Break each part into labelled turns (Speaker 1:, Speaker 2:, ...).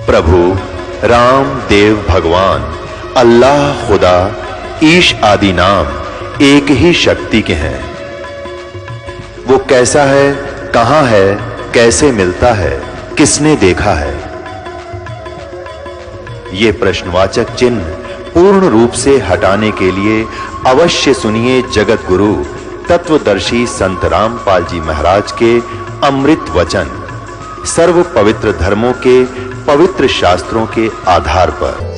Speaker 1: प्रभु राम देव भगवान अल्लाह खुदा ईश आदि नाम एक ही शक्ति के हैं। वो कैसा है, कहां है, कैसे मिलता है, किसने देखा है? ये प्रश्नवाचक चिन्ह पूर्ण रूप से हटाने के लिए अवश्य सुनिए जगत गुरु तत्वदर्शी संत रामपाल जी महाराज के अमृत वचन, सर्व पवित्र धर्मों के पवित्र शास्त्रों के आधार पर।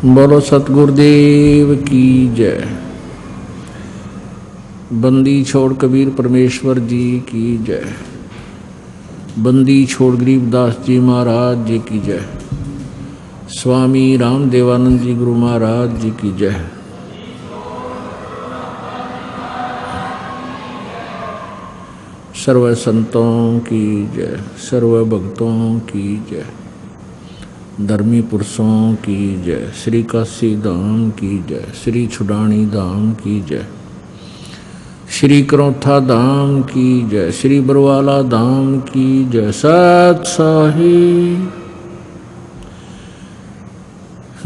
Speaker 2: बोलो सतगुरुदेव की जय। बंदी छोड़ कबीर परमेश्वर जी की जय। बंदी छोड़ गरीबदास जी महाराज जी की जय। स्वामी राम देवानंद जी गुरु महाराज जी की जय। सर्व संतों की जय, सर्व भक्तों की जय, धर्मी पुरुषों की जय, श्री काशी धाम की जय, श्री छुडानी धाम की जय, श्री करौथा धाम की जय, श्री बरवाला धाम की जय। सत साहिब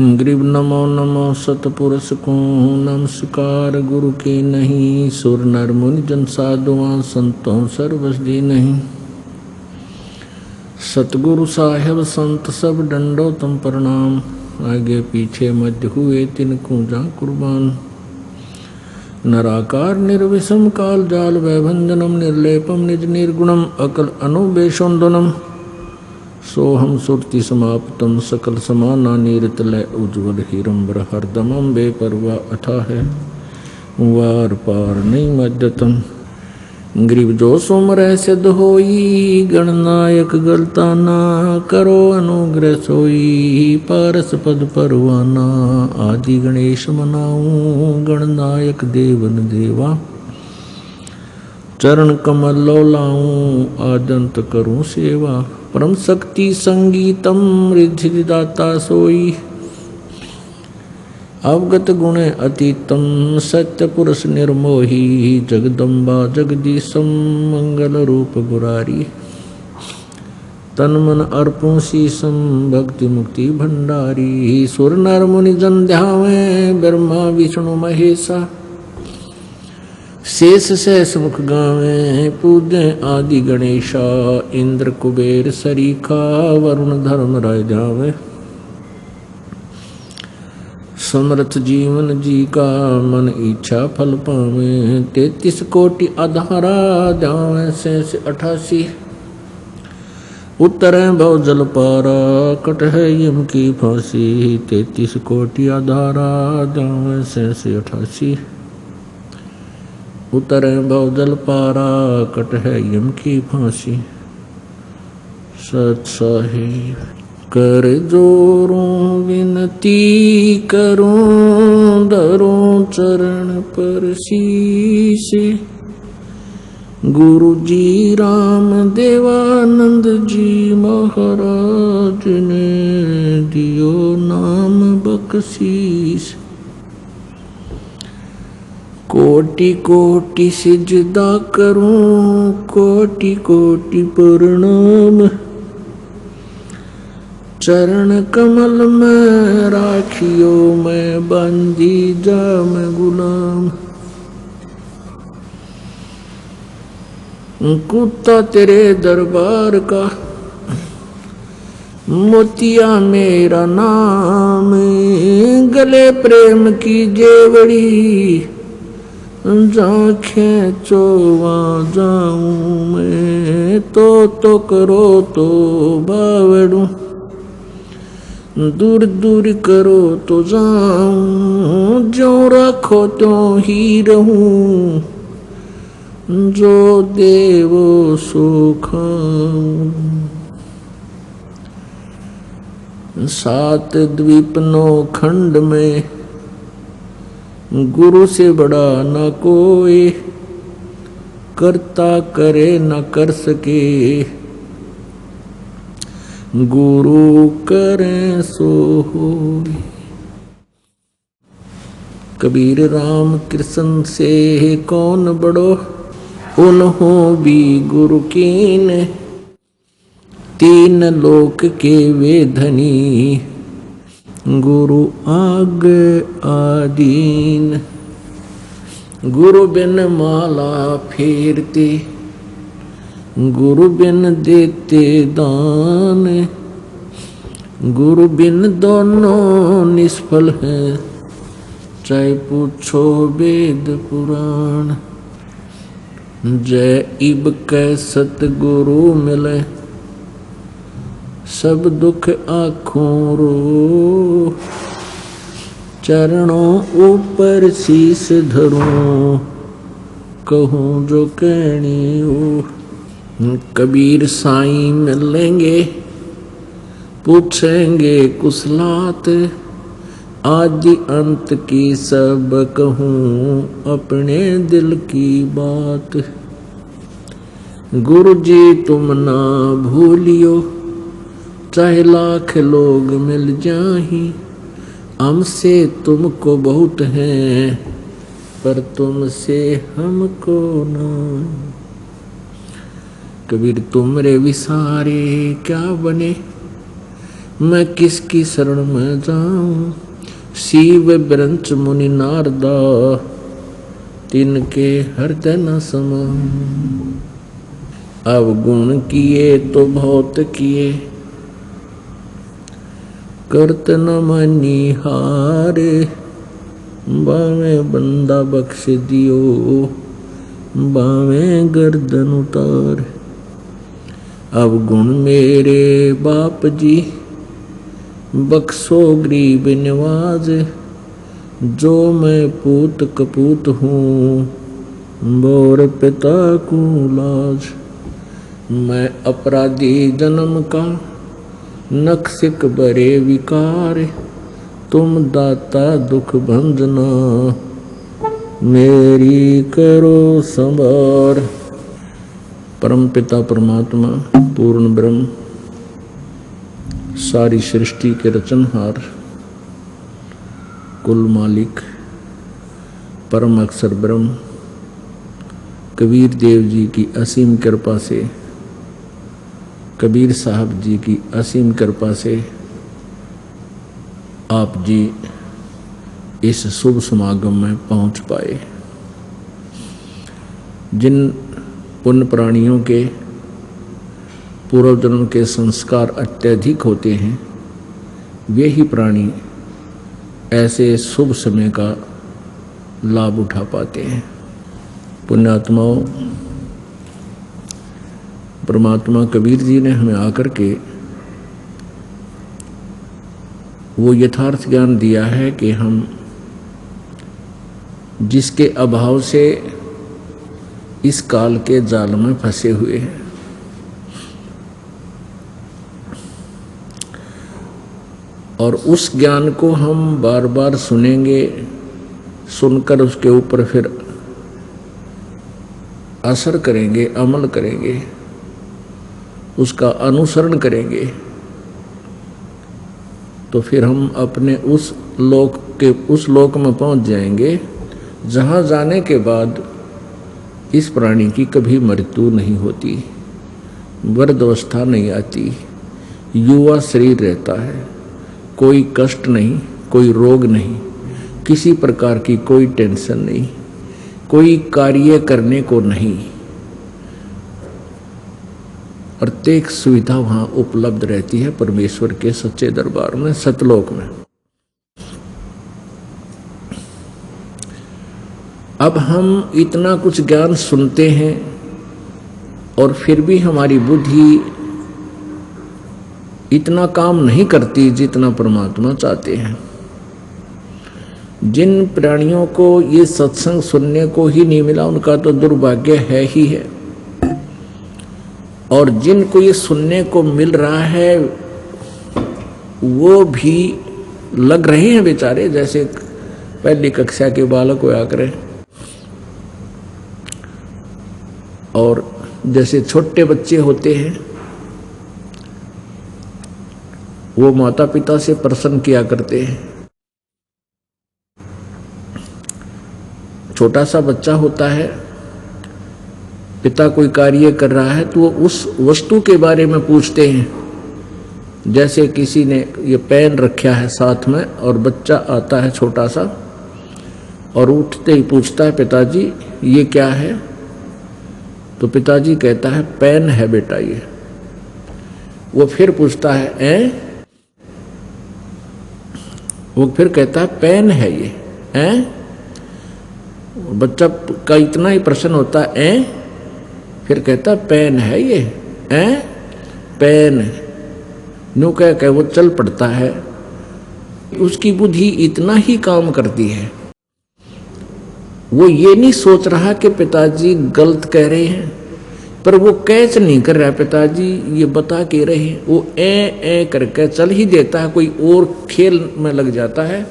Speaker 2: गरीब नमो नमो सतपुरुष को नमस्कार। गुरु की नहीं सुर नर मुनि जन साधुआं संतों सर्वसदी नहीं। सतगुरु साहेब संत सब डंडो तम प्रणाम। आगे पीछे मध्य हुए तिनको जा कुर्बान। नराकार निर्विषम काल जाल वैभंजनम निर्लेपम निज निर्गुणम अकल अनुबेशोन्दनम सोहम सुरति समाप्तम सकल समाना निरतलय उज्ज्वल हिरंबर हरदमम बेपरवा अथा है वार पार नहीं मध्यतम। गरीब जो सुमर सिद्ध होई गणनायक गलताना करो अनुग्रह सोई पारस पद परवाना। आदि गणेश मनाऊं गणनायक देवन देवा चरण कमल लो लाऊं आदंत करूं सेवा। परम शक्ति संगीतम रिद्धि दाता सोई अवगत गुण अतीतम सत्य पुरुष निर्मोही जगदम्बा जगदीशम मंगल रूप गुरारी। तन मन अर्पण शीसम भक्ति मुक्ति भंडारी। सुर नर मुनि जन ध्यावे ब्रह्मा विष्णु महेशा शेष सहस मुख गावे पूजे आदि गणेशा। इंद्र कुबेर सरीखा वरुण धर्म राय जावे। समर्थ जीवन जी का मन इच्छा फल पावे। 33 कोटि आधारा जावे शेष 88। उतरे भव जल पारा कट है यम की फांसी। 33 कोटि आधारा जावे शेष 88। उतरे भव जल पारा कट है यम की फांसी। सत साहिब कर जोरों विनती करूं धरूं चरण पर शीश। गुरु जी राम देवानंद जी महाराज ने दियो नाम बख्शीश। कोटि कोटि सिजदा करूं कोटि कोटि प्रणाम। चरण कमल में राखियो मैं बंदी जाम गुलाम। कुत्ता तेरे दरबार का मोतिया मेरा नाम, गले प्रेम की जेवड़ी, जांखें चोवा जाऊं मैं, तो करो तो बावड़ू, दूर दूर करो तो जाऊं, जो रखो त्यों ही रहूं, जो देवो सो खाऊं। 7 द्वीप 9 खंड में, गुरु से बड़ा न कोई, करता करे न कर सके, गुरु करें सो होय। कबीर राम कृष्ण से कौन बड़ो, उन्हों भी गुरु कीन, 3 लोक के वे धनी, गुरु आग आदीन। गुरु बिन माला फेरते, गुरु बिन देते दान, गुरु बिन दोनों निष्फल हैं, चाहे पूछो वेद पुराण। जय इब कै सतगुरु मिले, सब दुख आँखों रो, चरणों ऊपर शीस धरूं, कहूँ जो कहनी हो। कबीर साईं मिलेंगे, पूछेंगे कुशलात, आदि अंत की सब कहूँ, अपने दिल की बात। गुरु जी तुम ना भूलियो, चाहे लाख लोग मिल जाही, हमसे तुमको बहुत है, पर तुमसे हमको ना। कबीर तुमरे विसारे क्या बने, मैं किसकी शरण में जाऊं। शिव ब्रंच मुनि नारदा, तिनके हृदय न समाऊं। अवगुण किए तो बहुत किए, करत न मानी हारे, बावे बंदा बख्श दियो, बावे गर्दन उतार। अवगुण मेरे बाप जी, बख्शो गरीब नवाज, जो मैं पूत कपूत हूँ, बोर पिता को लाज। मैं अपराधी जन्म का, नक्सिक बरे विकार, तुम दाता दुख भंजना, मेरी करो संभार। परम पिता परमात्मा पूर्ण ब्रह्म, सारी सृष्टि के रचनहार, कुल मालिक, परम अक्षर ब्रह्म, कबीर देव जी की असीम कृपा से, कबीर साहब जी की असीम कृपा से आप जी इस शुभ समागम में पहुंच पाए। जिन पुण्य प्राणियों के पूर्व जन्म के संस्कार अत्यधिक होते हैं, वे ही प्राणी ऐसे शुभ समय का लाभ उठा पाते हैं। पुण्यात्माओं, परमात्मा कबीर जी ने हमें आकर के वो यथार्थ ज्ञान दिया है कि हम जिसके अभाव से इस काल के जाल में फंसे हुए हैं, और उस ज्ञान को हम बार बार सुनेंगे, सुनकर उसके ऊपर फिर असर करेंगे, अमल करेंगे, उसका अनुसरण करेंगे, तो फिर हम अपने उस लोक में पहुंच जाएंगे, जहां जाने के बाद इस प्राणी की कभी मृत्यु नहीं होती, वृद्धावस्था नहीं आती, युवा शरीर रहता है, कोई कष्ट नहीं, कोई रोग नहीं, किसी प्रकार की कोई टेंशन नहीं, कोई कार्य करने को नहीं। प्रत्येक सुविधा वहाँ उपलब्ध रहती है परमेश्वर के सच्चे दरबार में, सतलोक में। अब हम इतना कुछ ज्ञान सुनते हैं और फिर भी हमारी बुद्धि इतना काम नहीं करती जितना परमात्मा चाहते हैं। जिन प्राणियों को ये सत्संग सुनने को ही नहीं मिला उनका तो दुर्भाग्य है ही है, और जिनको ये सुनने को मिल रहा है वो भी लग रहे हैं बेचारे, जैसे पहली कक्षा के बालक होया करें और जैसे छोटे बच्चे होते हैं वो माता पिता से प्रसन्न किया करते हैं। छोटा सा बच्चा होता है, पिता कोई कार्य कर रहा है तो वो उस वस्तु के बारे में पूछते हैं। जैसे किसी ने ये पेन रखा है साथ में और बच्चा आता है छोटा सा और उठते ही पूछता है पिताजी ये क्या है, तो पिताजी कहता है पेन है बेटा ये। वो फिर पूछता है वो फिर कहता है पेन है ये बच्चा का इतना ही प्रश्न होता है फिर कहता है पेन है ये पेन न्यू कह वो चल पड़ता है। उसकी बुद्धि इतना ही काम करती है, वो ये नहीं सोच रहा कि पिताजी गलत कह रहे हैं, पर वो कैच नहीं कर रहा पिताजी ये बता के रहे हैं, वो ए करके चल ही देता है, कोई और खेल में लग जाता है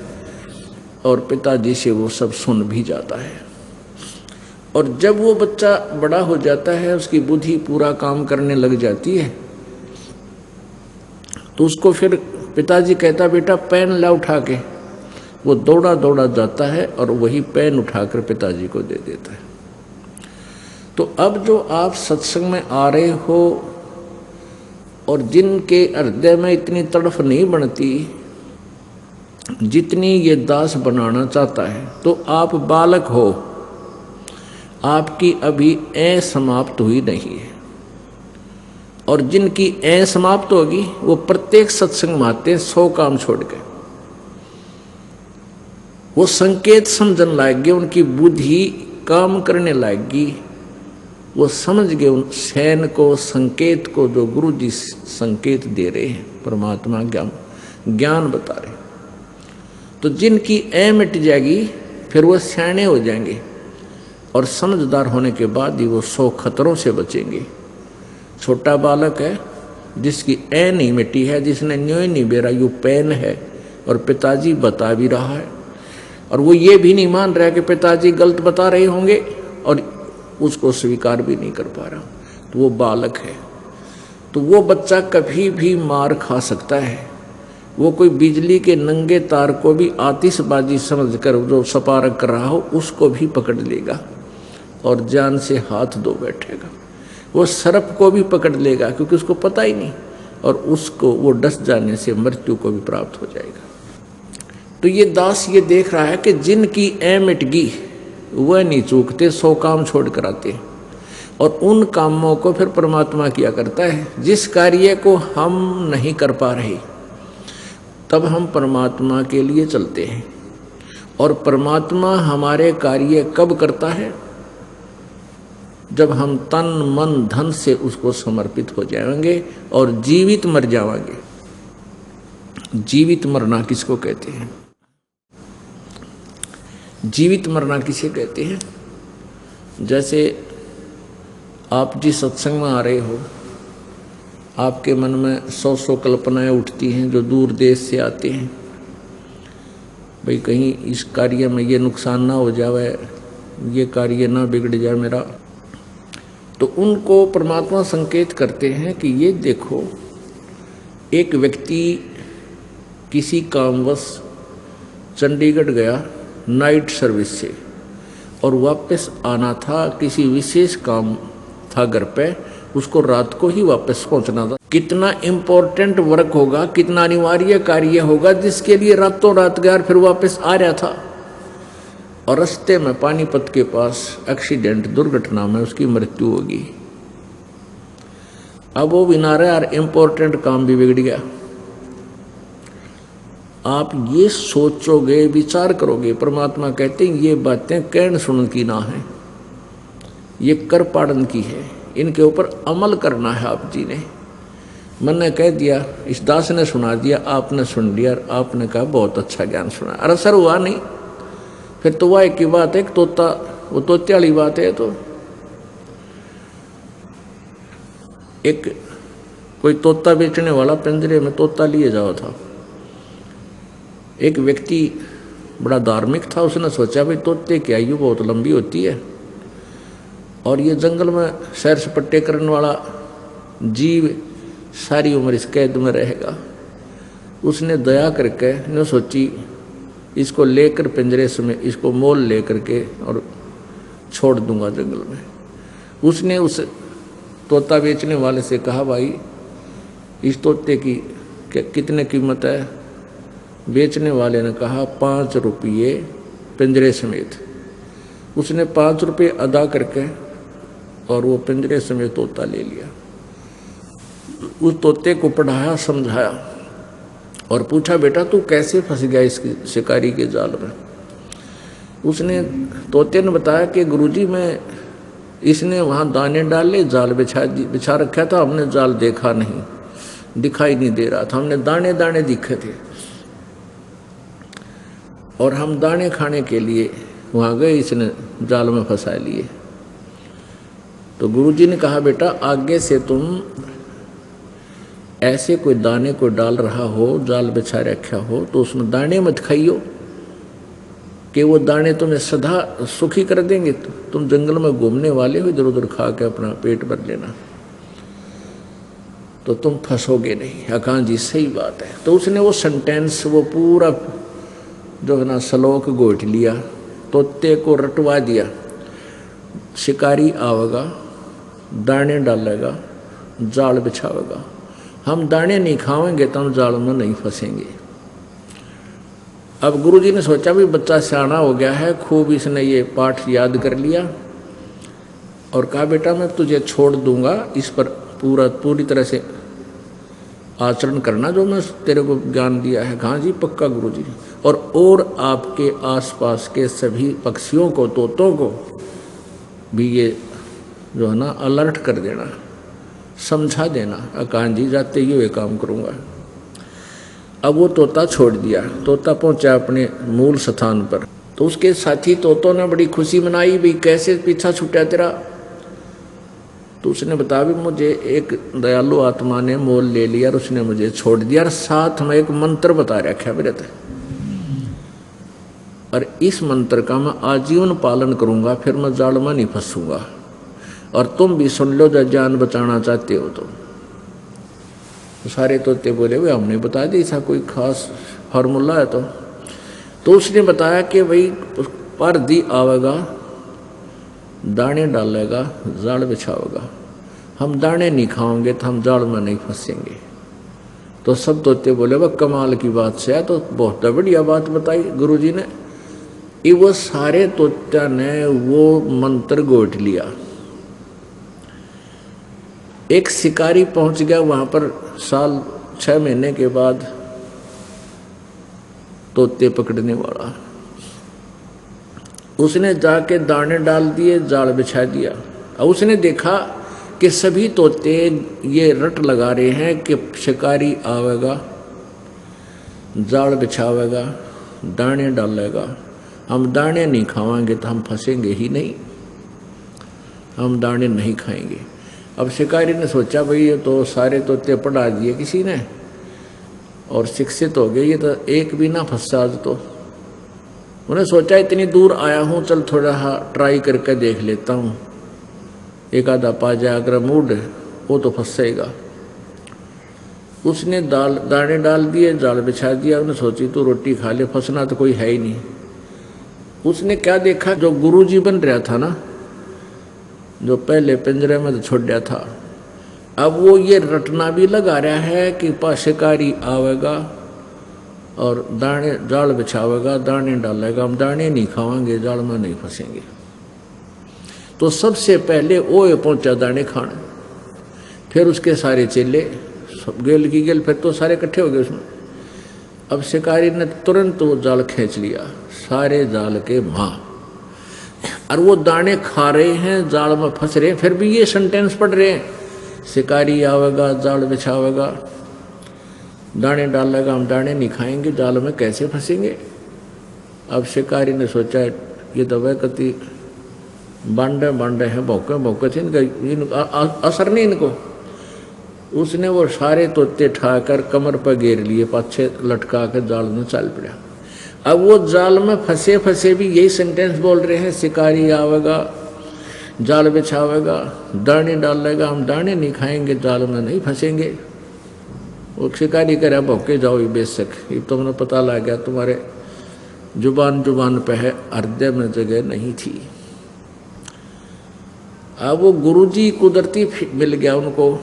Speaker 2: और पिताजी से वो सब सुन भी जाता है। और जब वो बच्चा बड़ा हो जाता है, उसकी बुद्धि पूरा काम करने लग जाती है, तो उसको फिर पिताजी कहता बेटा पेन ला उठा के, वो दौड़ा दौड़ा जाता है और वही पेन उठाकर पिताजी को दे देता है। तो अब जो आप सत्संग में आ रहे हो और जिनके हृदय में इतनी तड़फ नहीं बनती जितनी ये दास बनाना चाहता है, तो आप बालक हो, आपकी अभी समाप्त हुई नहीं है। और जिनकी समाप्त होगी वो प्रत्येक सत्संग में आते 100 काम छोड़ के, वो संकेत समझने लगेंगे, उनकी बुद्धि काम करने लगेगी, वो समझ गए उन सैन को, संकेत को जो गुरु जी संकेत दे रहे हैं, परमात्मा ज्ञान बता रहे। तो जिनकी मिट जाएगी फिर वो सयाने हो जाएंगे और समझदार होने के बाद ही वो 100 खतरों से बचेंगे। छोटा बालक है जिसकी नहीं मिटी है, जिसने न्यों नहीं बेरा यू पेन है और पिताजी बता भी रहा है, और वो ये भी नहीं मान रहा कि पिताजी गलत बता रहे होंगे और उसको स्वीकार भी नहीं कर पा रहा, तो वो बालक है। तो वो बच्चा कभी भी मार खा सकता है, वो कोई बिजली के नंगे तार को भी आतिशबाजी समझकर जो सपारक कर रहा हो उसको भी पकड़ लेगा और जान से हाथ धो बैठेगा। वो सर्प को भी पकड़ लेगा क्योंकि उसको पता ही नहीं, और उसको वो डस जाने से मृत्यु को भी प्राप्त हो जाएगा। तो ये दास ये देख रहा है कि जिनकी मिट गई वह नहीं चूकते, 100 काम छोड़ कर आते हैं, और उन कामों को फिर परमात्मा किया करता है। जिस कार्य को हम नहीं कर पा रहे तब हम परमात्मा के लिए चलते हैं, और परमात्मा हमारे कार्य कब करता है? जब हम तन मन धन से उसको समर्पित हो जाएंगे और जीवित मर जाएंगे। जीवित मरना किसको कहते हैं? जीवित मरना किसे कहते हैं? जैसे आप जिस सत्संग में आ रहे हो, आपके मन में 100 कल्पनाएं उठती हैं जो दूर देश से आते हैं, भाई कहीं इस कार्य में ये नुकसान ना हो जाए, ये कार्य ना बिगड़ जाए मेरा। तो उनको परमात्मा संकेत करते हैं कि ये देखो, एक व्यक्ति किसी कामवश चंडीगढ़ गया नाइट सर्विस से, और वापस आना था, किसी विशेष काम था घर पे, उसको रात को ही वापस पहुंचना था। कितना इम्पोर्टेंट वर्क होगा, कितना अनिवार्य कार्य होगा जिसके लिए रातों रात गया, फिर वापस आ रहा था, और रास्ते में पानीपत के पास एक्सीडेंट दुर्घटना में उसकी मृत्यु होगी। अब वो भी ना रहा यार, इम्पोर्टेंट काम भी बिगड़ गया। आप ये सोचोगे, विचार करोगे, परमात्मा कहते हैं ये बातें कहन सुन की ना है, ये कर पाड़न की है, इनके ऊपर अमल करना है। आप जी ने मैंने कह दिया, इस दास ने सुना दिया, आपने सुन लिया, आपने कहा बहुत अच्छा ज्ञान सुना। अरे सर हुआ नहीं, फिर तो वह एक ही बात है, तोता वो तोते वाली बात है। तो एक कोई तोता बेचने वाला पिंजरे में तोता लिए जाओ था। एक व्यक्ति बड़ा धार्मिक था, उसने सोचा भाई तोते की आयु बहुत लंबी होती है और ये जंगल में सैर सपट्टे करने वाला जीव सारी उम्र इस कैद में रहेगा। उसने दया करके न सोची इसको लेकर पिंजरे में, इसको मोल लेकर के और छोड़ दूंगा जंगल में। उसने उस तोता बेचने वाले से कहा भाई इस तोते की कितने कीमत है? बेचने वाले ने कहा 5 रुपये पिंजरे समेत। उसने 5 रुपये अदा करके और वो पिंजरे समेत तोता ले लिया। उस तोते को पढ़ाया, समझाया और पूछा बेटा तू कैसे फंस गया इस शिकारी के जाल में? उसने तोते ने बताया कि गुरुजी मैं, इसने वहाँ दाने डाले, जाल बिछा रखा था, हमने जाल देखा नहीं, दिखाई नहीं दे रहा था, हमने दाने दाने दिखे थे और हम दाने खाने के लिए वहाँ गए, इसने जाल में फंसा लिए। तो गुरुजी ने कहा बेटा आगे से तुम ऐसे कोई दाने को डाल रहा हो, जाल बिछा रखा हो, तो उसमें दाने मत खाइयो कि वो दाने तुम्हें सदा सुखी कर देंगे। तुम जंगल में घूमने वाले हो, इधर उधर खा के अपना पेट भर लेना, तो तुम फंसोगे नहीं। अकान जी सही बात है। तो उसने वो सेंटेंस, वो पूरा जो है ना श्लोक गोट लिया, तोते को रटवा दिया। शिकारी आवेगा, दाने डालेगा, जाल बिछावेगा, हम दाने नहीं खाएंगे तो हम जाल में नहीं फंसेंगे। अब गुरुजी ने सोचा भी बच्चा सियाना हो गया है, खूब इसने ये पाठ याद कर लिया और कहा बेटा मैं तुझे छोड़ दूंगा, इस पर पूरी तरह से आचरण करना जो मैं तेरे को ज्ञान दिया है। कहाँ जी पक्का गुरुजी। और आपके आसपास के सभी पक्षियों को, तोतों को भी ये जो है ना अलर्ट कर देना, समझा देना। अकान जी जाते ही ये काम करूँगा। अब वो तोता छोड़ दिया, तोता पहुंचा अपने मूल स्थान पर। तो उसके साथी तोतों ने बड़ी खुशी मनाई, भी कैसे पीछा छूटा तेरा? तो उसने बताया भी मुझे एक दयालु आत्मा ने मोल ले लिया और उसने मुझे छोड़ दिया और साथ में एक मंत्र बता रखा मेरे तक, और इस मंत्र का मैं आजीवन पालन करूंगा, फिर मैं जाल में नहीं फंसूंगा। और तुम भी सुन लो जब जान बचाना चाहते हो तो। सारे तोते बोले वे हमने बता दी, ऐसा कोई खास फार्मूला है तो उसने बताया कि भाई पर दी आवेगा, दाने डालेगा, जाल बिछावेगा, हम दाने नहीं खाओगे तो हम जाल में नहीं फंसेंगे। तो सब तोते बोले वह कमाल की बात से है, तो बहुत बढ़िया बात बताई गुरुजी ने। वो सारे तोत्या ने वो मंत्र गोट लिया। एक शिकारी पहुंच गया वहां पर, साल 6 महीने के बाद तोते पकड़ने वाला। उसने जाके दाने डाल दिए, जाल बिछा दिया। और उसने देखा कि सभी तोते ये रट लगा रहे हैं कि शिकारी आवेगा, जाल बिछावेगा, दाने डालेगा, हम दाने नहीं खाएंगे तो हम फंसेंगे ही नहीं, हम दाने नहीं खाएंगे। अब शिकारी ने सोचा भाई ये तो सारे तोते पढ़ा दिए किसी ने और शिक्षित हो गए, ये तो एक भी ना फंसा आज तो। उन्हें सोचा इतनी दूर आया हूँ, चल थोड़ा ट्राई करके देख लेता हूँ, एक आधा पा जाए, अगर मूड वो तो फंसेगा। उसने दाने डाल दिए, जाल बिछा दिया। उन्हें सोची तो रोटी खा ले, फंसना तो कोई है ही नहीं। उसने क्या देखा, जो गुरुजी बन रहा था ना, जो पहले पिंजरे में तो छोड़ दिया था, अब वो ये रटना भी लगा रहा है कि शिकारी आवेगा और दाने जाल बिछावेगा, दाने डालेगा, हम दाने नहीं खाएंगे, जाल में नहीं फंसेंगे। तो सबसे पहले वो पहुंचा दाने खाने। फिर उसके सारे चेले सब गेल की गेल, फिर तो सारे इकट्ठे हो गए उसमें। अब शिकारी ने तुरंत वो जाल खींच लिया, सारे जाल के मां, और वो दाने खा रहे हैं, जाल में फंस रहे हैं, फिर भी ये सेंटेंस पढ़ रहे हैं, शिकारी आवेगा जाल बिछावेगा, दाने डालेगा, हम दाने नहीं खाएंगे, जाल में कैसे फंसेंगे। अब शिकारी ने सोचा ये तो वह कति बांडे बांडे हैं, भौके भौके थे, इनका असर नहीं इनको। उसने वो सारे तोते ठाकर कमर पर घेर लिए, पाछे लटका कर जाल में चल पड़ा। अब वो जाल में फंसे फंसे भी यही सेंटेंस बोल रहे हैं, शिकारी आवेगा जाल बिछावेगा, दाने डालेगा, हम दाने नहीं खाएंगे, जाल में नहीं फंसेंगे। वो शिकारी कह रहा भौके जाओ ये बेशक, ये तुमने पता लग गया, तुम्हारे जुबान जुबान पे है, हृदय में जगह नहीं थी। अब वो गुरुजी कुदरती मिल गया उनको।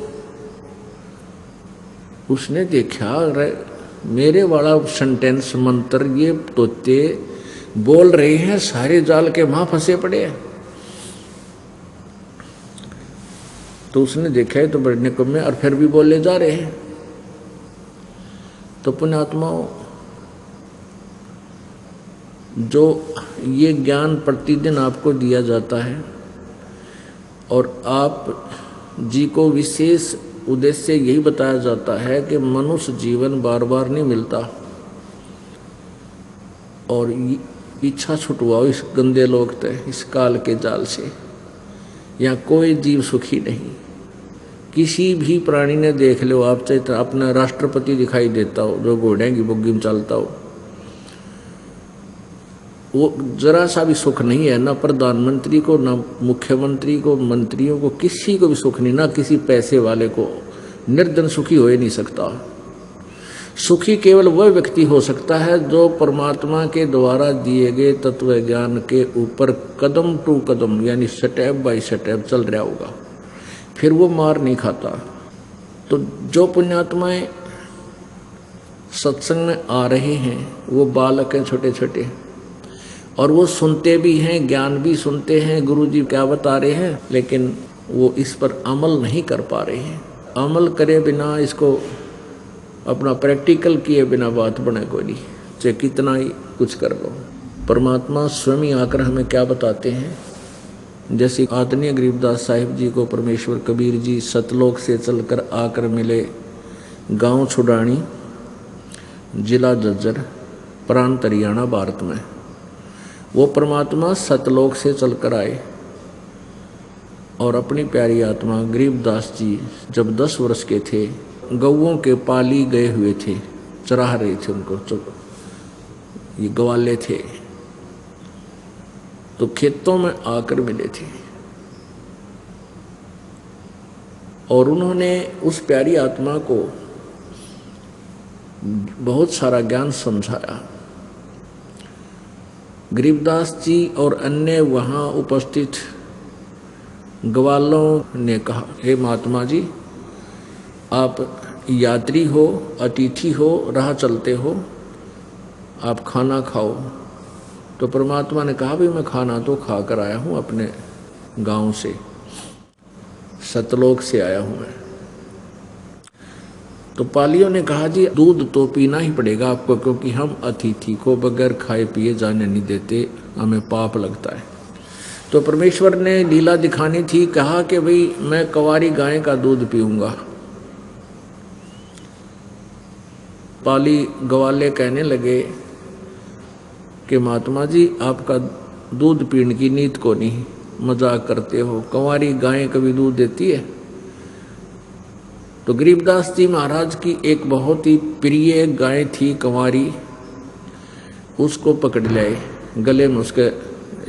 Speaker 2: उसने देखा अरे मेरे वाला सेंटेंस मंत्र ये तोते बोल रहे हैं, सारे जाल के वहां फंसे पड़े हैं। तो उसने देखा है तो बड़े निकम्मे, और फिर भी बोले जा रहे हैं। तो पुण्यात्माओं, जो ये ज्ञान प्रतिदिन आपको दिया जाता है और आप जी को विशेष उद्देश्य यही बताया जाता है कि मनुष्य जीवन बार बार नहीं मिलता, और इच्छा छुटवाओ इस गंदे लोग ते, इस काल के जाल से। यहाँ कोई जीव सुखी नहीं। किसी भी प्राणी ने देख लो आप, चाहे अपना राष्ट्रपति दिखाई देता हो जो घोड़े की बुग्गी में चलता हो, वो जरा सा भी सुख नहीं है, ना प्रधानमंत्री को, ना मुख्यमंत्री को, मंत्रियों को, किसी को भी सुख नहीं, ना किसी पैसे वाले को। निर्धन सुखी हो ही नहीं सकता। सुखी केवल वह व्यक्ति हो सकता है जो परमात्मा के द्वारा दिए गए तत्व ज्ञान के ऊपर कदम टू कदम यानी स्टेप बाय स्टेप चल रहा होगा, फिर वो मार नहीं खाता। तो जो पुण्यात्माएं सत्संग में आ रहे हैं वो बालक हैं छोटे छोटे, और वो सुनते भी हैं, ज्ञान भी सुनते हैं, गुरु जी क्या बता रहे हैं, लेकिन वो इस पर अमल नहीं कर पा रहे हैं। अमल करे बिना, इसको अपना प्रैक्टिकल किए बिना बात बने कोई नहीं, चाहे कितना ही कुछ कर लो। परमात्मा स्वयं आकर हमें क्या बताते हैं, जैसे आदरणीय गरीबदास साहिब जी को परमेश्वर कबीर जी सतलोक से चलकर आकर मिले, गांव छुड़ानी, जिला जज्जर, प्रांत हरियाणा, भारत में। वो परमात्मा सतलोक से चलकर आए और अपनी प्यारी आत्मा गरीबदास जी जब 10 वर्ष के थे, गौओं के पाली गए हुए थे, चराह रहे थे उनको, ये ग्वाले थे, तो खेतों में आकर मिले थे और उन्होंने उस प्यारी आत्मा को बहुत सारा ज्ञान समझाया। गरीबदास जी और अन्य वहाँ उपस्थित ग्वालों ने कहा, हे महात्मा जी, आप यात्री हो, अतिथि हो, राह चलते हो, आप खाना खाओ। तो परमात्मा ने कहा भी मैं खाना तो खा कर आया हूँ, अपने गांव से, सतलोक से आया हूँ मैं। तो पालियों ने कहा जी दूध तो पीना ही पड़ेगा आपको, क्योंकि हम अतिथि को बगैर खाए पिए जाने नहीं देते, हमें पाप लगता है। तो परमेश्वर ने लीला दिखानी थी, कहा कि भाई मैं कंवारी गाय का दूध पीऊंगा। पाली ग्वाले कहने लगे कि महात्मा जी आपका दूध पीने की नीत को नहीं, मजाक करते हो, कंवारी गाय कभी दूध देती है? तो गरीबदास जी महाराज की एक बहुत ही प्रिय गाय थी कंवारी, उसको पकड़ लाए, गले में उसके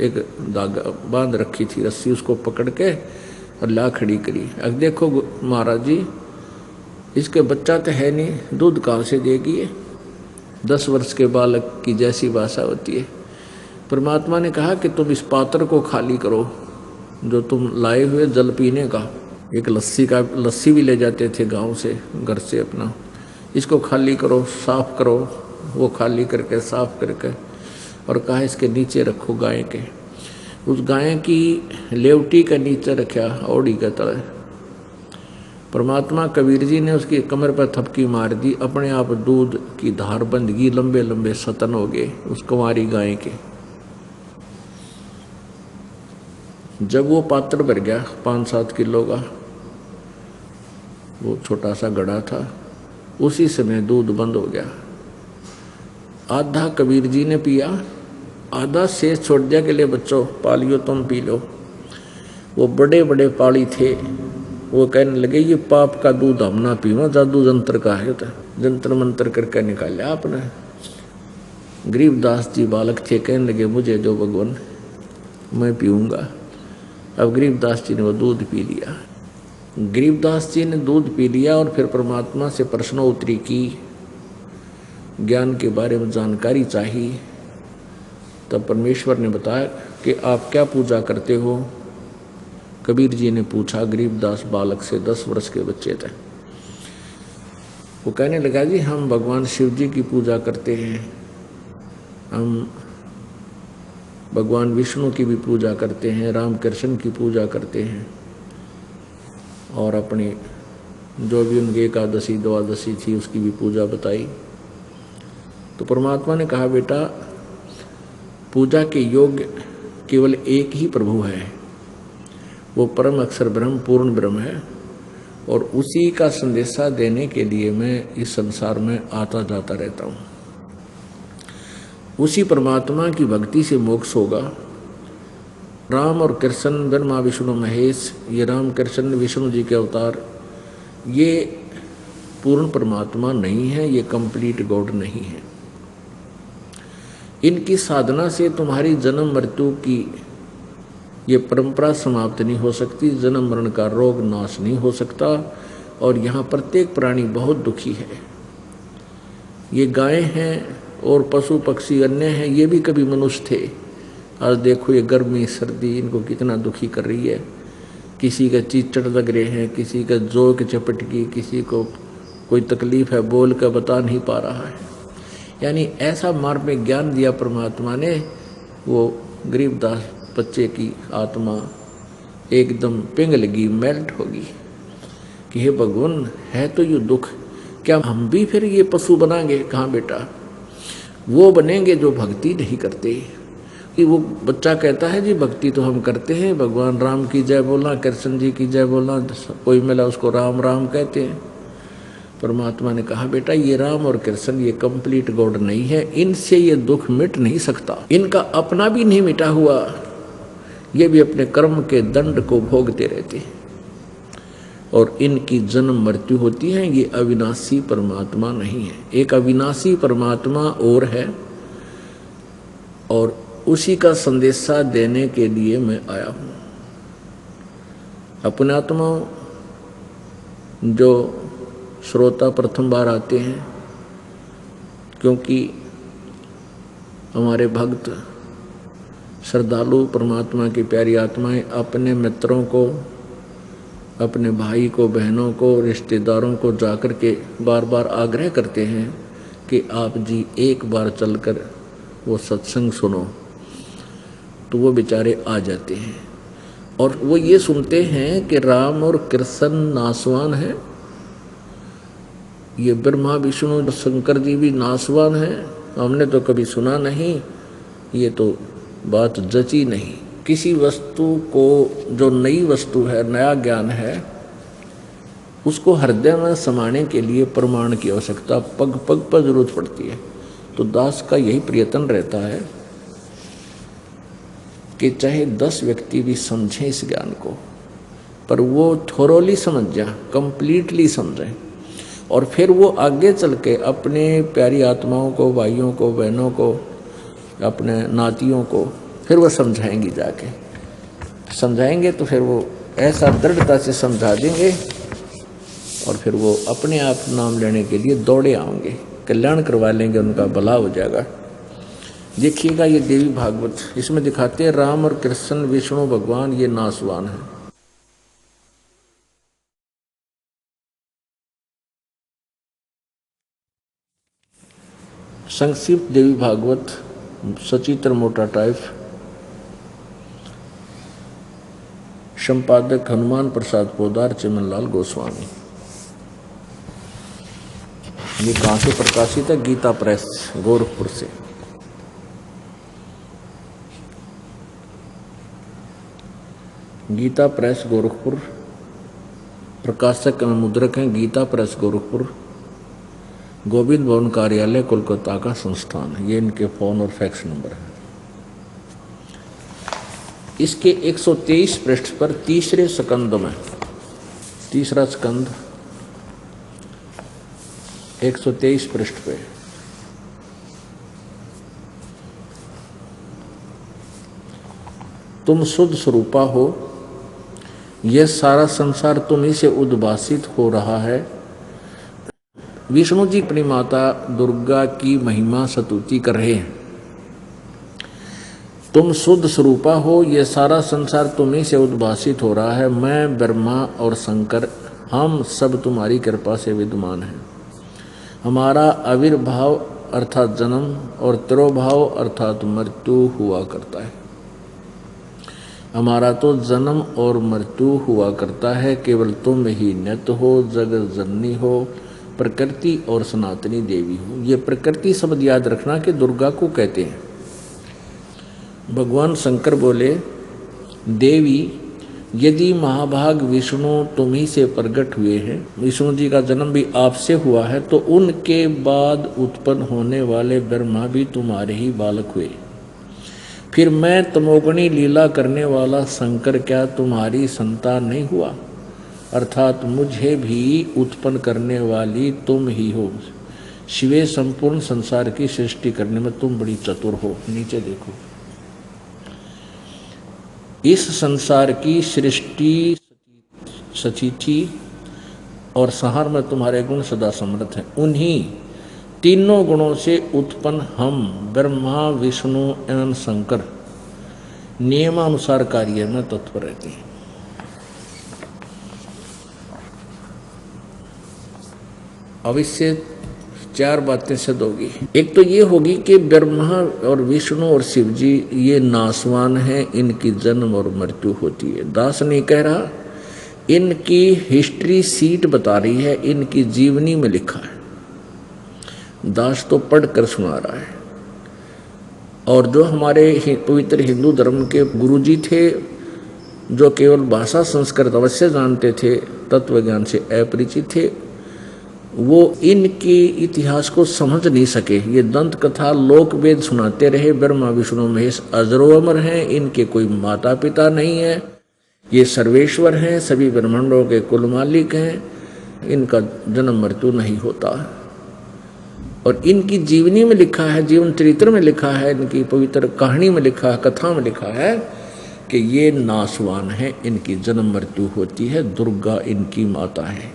Speaker 2: एक धागा बांध रखी थी रस्सी, उसको पकड़ के और ला खड़ी करी। अब देखो महाराज जी, इसके बच्चा तो है नहीं, दूध कहाँ से देगी? 10 वर्ष के बालक की जैसी भाषा होती है। परमात्मा ने कहा कि तुम इस पात्र को खाली करो जो तुम लाए हुए जल पीने का, एक लस्सी भी ले जाते थे गांव से, घर से अपना, इसको खाली करो, साफ करो। वो खाली करके साफ करके और कहा इसके नीचे रखो गाय के। उस गाय की लेवटी के नीचे रखा, औड़ी के तले। परमात्मा कबीर जी ने उसकी कमर पर थपकी मार दी, अपने आप दूध की धार बंध गई, लंबे लंबे सतन हो गए उस कुंवारी गाय के। जब वो पात्र भर गया 5-7 किलो का, वो छोटा सा घड़ा था, उसी समय दूध बंद हो गया। आधा कबीर जी ने पिया, आधा शेष छोड़ दिया के लिए बच्चों पालियो तुम पी लो। वो बड़े बड़े पाली थे, वो कहने लगे ये पाप का दूध हम ना पीवा, जादू जंत्र का है, तो जंत्र मंत्र करके निकाला आपने। गरीबदास जी बालक थे, कहने लगे मुझे जो भगवान मैं पीऊंगा। अब गरीबदास जी ने वो दूध पी लिया। गरीबदास जी ने दूध पी लिया और फिर परमात्मा से प्रश्नोत्तरी की, ज्ञान के बारे में जानकारी चाहिए। तब परमेश्वर ने बताया कि आप क्या पूजा करते हो। कबीर जी ने पूछा गरीबदास बालक से, 10 वर्ष के बच्चे थे। वो कहने लगा जी हम भगवान शिव जी की पूजा करते हैं, हम भगवान विष्णु की भी पूजा करते हैं, राम कृष्ण की पूजा करते हैं, और अपनी जो भी उनकी एकादशी द्वादशी थी उसकी भी पूजा बताई। तो परमात्मा ने कहा बेटा पूजा के योग्य केवल एक ही प्रभु है, वो परम अक्षर ब्रह्म पूर्ण ब्रह्म है, और उसी का संदेशा देने के लिए मैं इस संसार में आता जाता रहता हूँ। उसी परमात्मा की भक्ति से मोक्ष होगा। राम और कृष्ण ब्रह्मा विष्णु महेश, ये राम कृष्ण विष्णु जी के अवतार, ये पूर्ण परमात्मा नहीं है, ये कंप्लीट गॉड नहीं है। इनकी साधना से तुम्हारी जन्म मृत्यु की ये परंपरा समाप्त नहीं हो सकती, जन्म मरण का रोग नाश नहीं हो सकता, और यहाँ प्रत्येक प्राणी बहुत दुखी है। ये गायें हैं और पशु पक्षी अन्य हैं, ये भी कभी मनुष्य थे। आज देखो ये गर्मी सर्दी इनको कितना दुखी कर रही है। किसी का चीचड़ लग रहे हैं, किसी का जोक चपटकी, किसी को कोई तकलीफ है बोल कर बता नहीं पा रहा है। यानी ऐसा मार्ग में ज्ञान दिया परमात्मा ने, वो गरीबदास बच्चे की आत्मा एकदम पिघलेगी, मेल्ट होगी कि हे भगवान है तो ये दुख, क्या हम भी फिर ये पशु बनाएंगे? कहाँ बेटा, वो बनेंगे जो भक्ति नहीं करते। कि वो बच्चा कहता है जी भक्ति तो हम करते हैं, भगवान राम की जय बोलना, कृष्ण जी की जय बोलना, कोई मिला उसको राम राम कहते हैं। परमात्मा ने कहा बेटा ये राम और कृष्ण ये कंप्लीट गॉड नहीं है, इनसे ये दुख मिट नहीं सकता, इनका अपना भी नहीं मिटा हुआ, ये भी अपने कर्म के दंड को भोगते रहते हैं, और इनकी जन्म मृत्यु होती है। ये अविनाशी परमात्मा नहीं है, एक अविनाशी परमात्मा और है, और उसी का संदेशा देने के लिए मैं आया हूँ। अपने आत्माओं जो श्रोता प्रथम बार आते हैं, क्योंकि हमारे भक्त श्रद्धालु परमात्मा की प्यारी आत्माएं अपने मित्रों को, अपने भाई को, बहनों को, रिश्तेदारों को जाकर के बार बार आग्रह करते हैं कि आप जी एक बार चलकर वो सत्संग सुनो, तो वो बेचारे आ जाते हैं और वो ये सुनते हैं कि राम और कृष्ण नासवान हैं, ये ब्रह्मा विष्णु शंकर जी भी नासवान हैं, हमने तो कभी सुना नहीं, ये तो बात जची नहीं। किसी वस्तु को जो नई वस्तु है, नया ज्ञान है, उसको हृदय में समाने के लिए प्रमाण की आवश्यकता पग पग पर जरूरत पड़ती है। तो दास का यही प्रयत्न रहता है कि चाहे 10 व्यक्ति भी समझें इस ज्ञान को, पर वो थोरोली समझ जाए, कंप्लीटली समझें, और फिर वो आगे चल के अपने प्यारी आत्माओं को, भाइयों को, बहनों को, अपने नातियों को फिर वो समझाएंगी, जाके समझाएंगे तो फिर वो ऐसा दृढ़ता से समझा देंगे और फिर वो अपने आप नाम लेने के लिए दौड़े आएंगे, कल्याण करवा लेंगे, उनका भला हो जाएगा। देखिएगा ये देवी भागवत, इसमें दिखाते हैं राम और कृष्ण विष्णु भगवान ये नासवान है। संक्षिप्त देवी भागवत सचित्र मोटा टाइप, संपादक हनुमान प्रसाद पोदार, चिमनलाल गोस्वामी। ये कहाँ से प्रकाशित है? गीता प्रेस गोरखपुर से। गीता प्रेस गोरखपुर, प्रकाशक मुद्रक हैं गीता प्रेस गोरखपुर, गोविंद भवन कार्यालय कोलकाता का संस्थान है। ये इनके फोन और फैक्स नंबर है। इसके 123 पृष्ठ पर तीसरे स्कंद में, तीसरा स्कंद 123 पृष्ठ पे तुम शुद्ध स्वरूपा हो, यह सारा संसार तुम्हीं से उद्भासित हो रहा है। विष्णु जी अपनी माता दुर्गा की महिमा स्तुति कर रहे हैं। तुम शुद्ध स्वरूपा हो, यह सारा संसार तुम्हीं से उद्भासित हो रहा है। मैं ब्रह्मा और शंकर हम सब तुम्हारी कृपा से विद्यमान हैं। हमारा आविर्भाव अर्थात जन्म और तिरोभाव अर्थात मृत्यु हुआ करता है। हमारा तो जन्म और मृत्यु हुआ करता है, केवल तुम ही नित्य हो, जगत जननी हो, प्रकृति और सनातनी देवी हो। ये प्रकृति शब्द याद रखना कि दुर्गा को कहते हैं। भगवान शंकर बोले, देवी यदि महाभाग विष्णु तुम्ही से प्रकट हुए हैं, विष्णु जी का जन्म भी आपसे हुआ है, तो उनके बाद उत्पन्न होने वाले ब्रह्मा भी तुम्हारे ही बालक हुए। फिर मैं तमोगुणी लीला करने वाला शंकर क्या तुम्हारी संतान नहीं हुआ? अर्थात मुझे भी उत्पन्न करने वाली तुम ही हो। शिवे संपूर्ण संसार की सृष्टि करने में तुम बड़ी चतुर हो। नीचे देखो, इस संसार की सृष्टि सचिथी और संहार में तुम्हारे गुण सदा समर्थ हैं। उन्हीं तीनों गुणों से उत्पन्न हम ब्रह्मा विष्णु एवं शंकर नियमानुसार कार्य में तत्पर रहते हैं। अब इससे चार बातें सिद्ध होगी। एक तो ये होगी कि ब्रह्मा और विष्णु और शिव जी ये नासवान हैं, इनकी जन्म और मृत्यु होती है। दास नहीं कह रहा, इनकी हिस्ट्री सीट बता रही है, इनकी जीवनी में लिखा है। दास तो पढ़कर सुना रहा है। और जो हमारे पवित्र हिंदू धर्म के गुरुजी थे, जो केवल भाषा संस्कृत अवश्य जानते थे, तत्व ज्ञान से अपरिचित थे, वो इनके इतिहास को समझ नहीं सके। ये दंत कथा लोक वेद सुनाते रहे। ब्रह्मा विष्णु महेश अजरो अमर हैं, इनके कोई माता पिता नहीं है, ये सर्वेश्वर हैं, सभी ब्रह्मांडों के कुल मालिक हैं, इनका जन्म मृत्यु नहीं होता। और इनकी जीवनी में लिखा है, जीवन चरित्र में लिखा है, इनकी पवित्र कहानी में लिखा है, कथा में लिखा है कि ये नासवान है, इनकी जन्म मृत्यु होती है। दुर्गा इनकी माता है।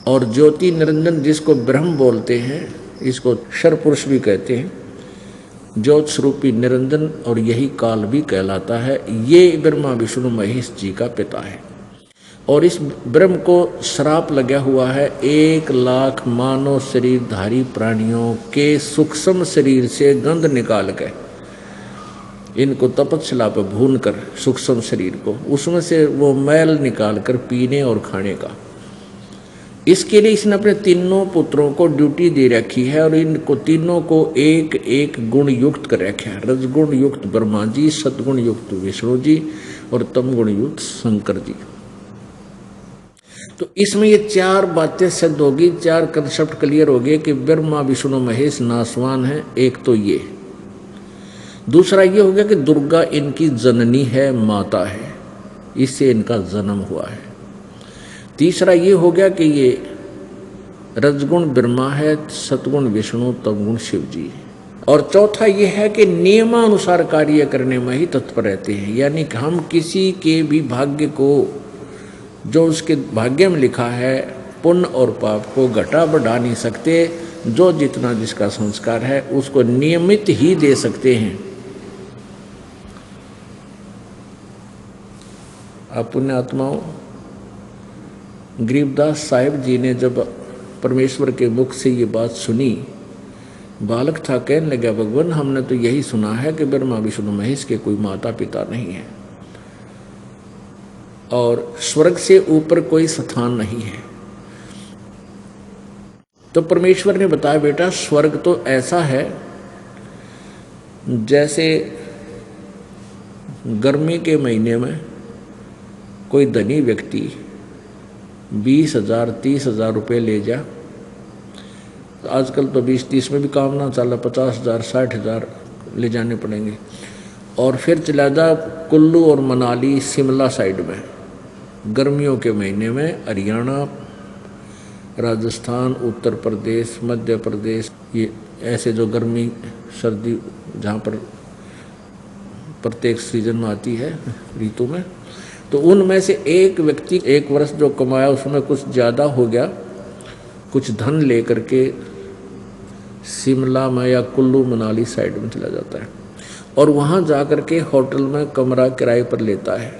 Speaker 2: और ज्योति निरंजन जिसको ब्रह्म बोलते हैं, इसको क्षर पुरुष भी कहते हैं, ज्योत स्वरूपी निरंजन, और यही काल भी कहलाता है। ये ब्रह्मा विष्णु महेश जी का पिता है। और इस ब्रह्म को श्राप लगा हुआ है 1,00,000 मानव शरीरधारी प्राणियों के सूक्ष्म शरीर से गंध निकाल के, इनको तपस्या पर भून कर सूक्ष्म शरीर को, उसमें से वो मैल निकाल कर पीने और खाने का। इसके लिए इसने अपने तीनों पुत्रों को ड्यूटी दे रखी है और इनको तीनों को एक एक गुण युक्त कर रखा है। रजगुण युक्त ब्रह्मा जी, सतगुण युक्त विष्णु जी और तमगुण युक्त शंकर जी। तो इसमें ये चार बातें सिद्ध होगी, चार कंसेप्ट क्लियर हो गए कि ब्रह्मा विष्णु महेश नासवान है। एक तो ये, दूसरा ये हो गया कि दुर्गा इनकी जननी है, माता है, इससे इनका जन्म हुआ है। तीसरा ये हो गया कि ये रजगुण ब्रह्मा है, सतगुण विष्णु, तमगुण शिव जी। और चौथा ये है कि नियमानुसार कार्य करने में ही तत्पर रहते हैं। यानी कि हम किसी के भी भाग्य को, जो उसके भाग्य में लिखा है, पुण्य और पाप को घटा बढ़ा नहीं सकते। जो जितना जिसका संस्कार है उसको नियमित ही दे सकते हैं। आप पुण्य आत्माओं, गरीबदास साहिब जी ने जब परमेश्वर के मुख से ये बात सुनी, बालक था, कहने लगा, भगवान हमने तो यही सुना है कि ब्रह्मा विष्णु महेश के कोई माता पिता नहीं है और स्वर्ग से ऊपर कोई स्थान नहीं है। तो परमेश्वर ने बताया, बेटा स्वर्ग तो ऐसा है जैसे गर्मी के महीने में कोई धनी व्यक्ति 20,000 30,000 रुपये ले जा, आजकल तो 20-30 में भी काम ना चला, 50,000 60,000 ले जाने पड़ेंगे, और फिर चला जा कुल्लू और मनाली शिमला साइड में गर्मियों के महीने में, हरियाणा राजस्थान उत्तर प्रदेश मध्य प्रदेश, ये ऐसे जो गर्मी सर्दी जहाँ पर प्रत्येक सीजन में आती है ऋतु में, तो उनमें से एक व्यक्ति एक वर्ष जो कमाया उसमें कुछ ज़्यादा हो गया, कुछ धन लेकर के शिमला में या कुल्लू मनाली साइड में चला जाता है और वहाँ जा कर के होटल में कमरा किराए पर लेता है